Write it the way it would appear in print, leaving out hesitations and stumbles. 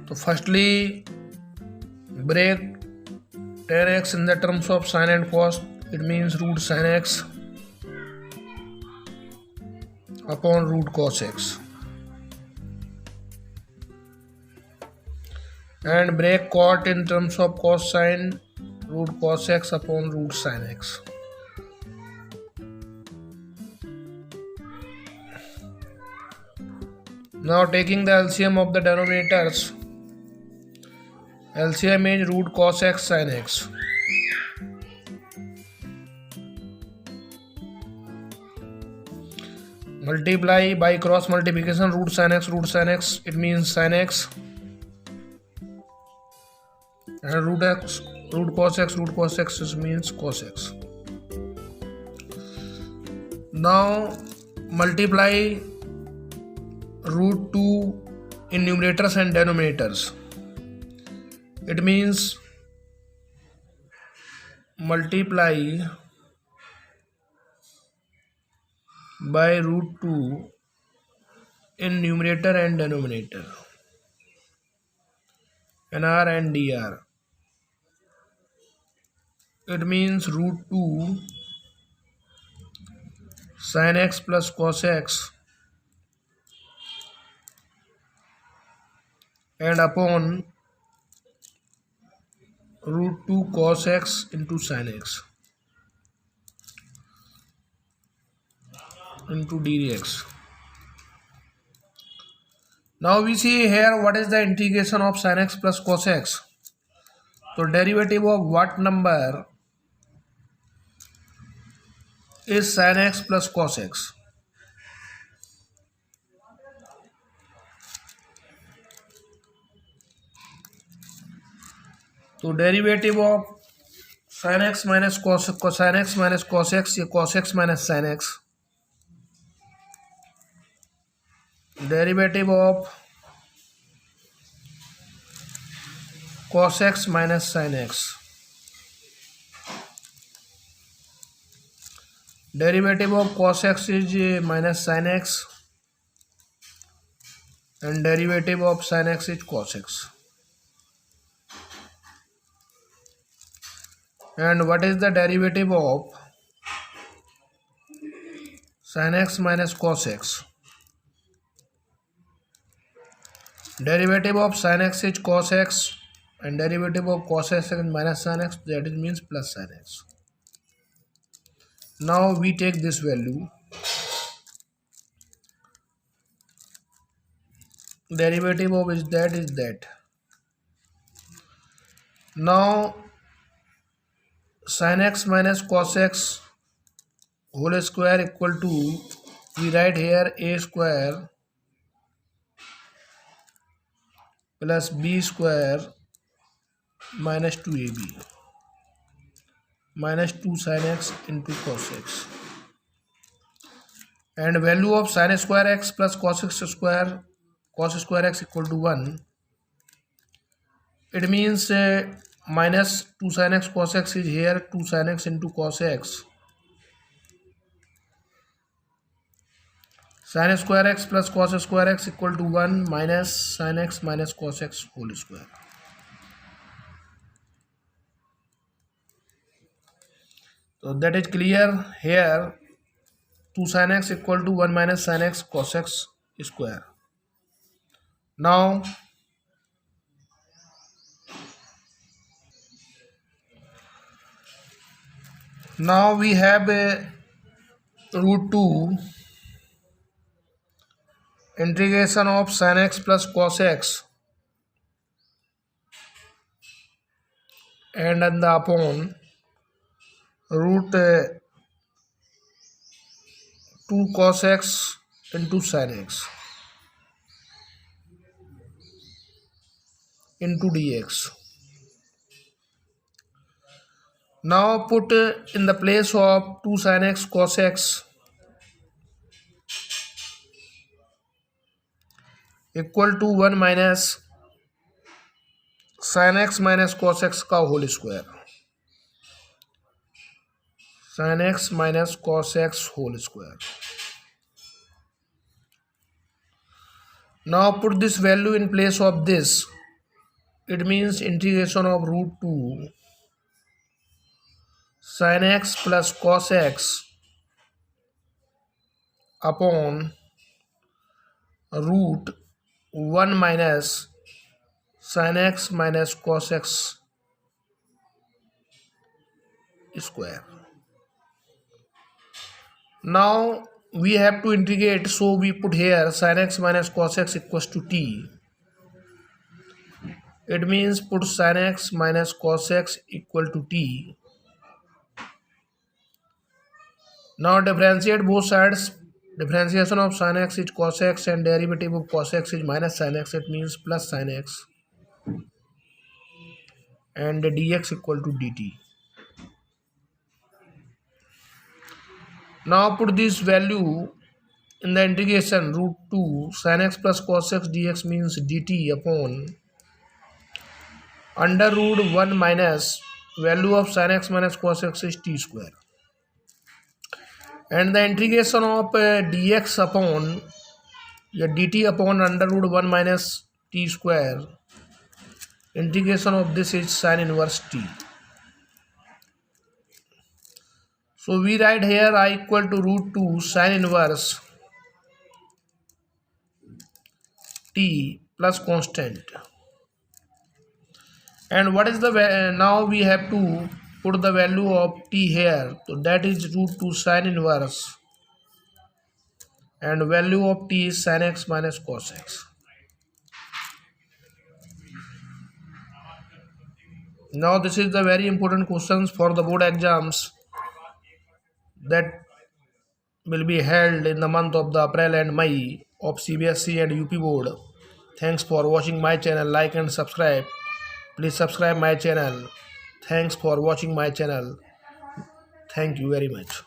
तो firstly break tan x in the terms of sin and cos. It means root sin x upon root cos x. And break cot in terms of cos sin, root cos x upon root sin x. Now taking the LCM of the denominators, LCM is root cos x sin x. Multiply by cross multiplication root sin x, it means sin x. And root cos x means cos x. Now multiply root 2 in numerators and denominators. It means multiply by root 2 in numerator and denominator, NR and DR. It means root 2 sin x plus cos x and upon root 2 cos x into sin x into dx. Now we see here what is the integration of sin x plus cos x. So derivative of what number is sin x plus cos x? So derivative of sin x minus cos x, ये cos x minus sin x. Derivative of cos x minus sin x. Derivative of cos x is minus sin x and derivative of sin x is cos x. And what is the derivative of sin x minus cos x? Derivative of sin x is cos x and derivative of cos x is minus sin x, that is means plus sin x. Now we take this value, derivative of is that. Now sin x minus cos x whole square equal to, we write here a square plus b square minus 2ab minus 2 sin x into cos x. And value of sin square x plus cos square x equal to 1. It means minus 2 sin x cos x is here, 2 sin x into cos x. Sin square x plus cos square x equal to 1 minus sin x minus cos x whole square. So that is clear here. 2 sin x equal to 1 minus sin x cos x square. Now we have a root 2 integration of sin x plus cos x and upon root 2 cos x into sin x into dx. Now put in the place of 2 sin x cos x equal to 1 minus sin x minus cos x का whole square. Sin x minus cos x whole square. Now put this value in place of this it means integration of root 2 sin x plus cos x upon root 1 minus sin x minus cos x square. Now we have to integrate, so we put here sin x minus cos x equals to t. It means put sin x minus cos x equal to t. Now differentiate both sides. Differentiation of sin x is cos x and derivative of cos x is minus sin x. It means plus sin x and dx equal to dt. Now put this value in the integration. Root 2 sin x plus cos x dx means dt upon under root 1 minus value of sin x minus cos x is t square. And the integration of dx upon dt upon under root 1 minus t square, integration of this is sin inverse t. So we write here I equal to root 2 sin inverse t plus constant. And what is the now we have to put the value of t here, so that is root 2 sin inverse and value of t is sin x minus cos x. Now this is the very important questions for the board exams that will be held in the month of the April and May of CBSE and UP board. Thanks for watching my channel. Like and subscribe. Please subscribe my channel. Thanks for watching my channel. Thank you very much.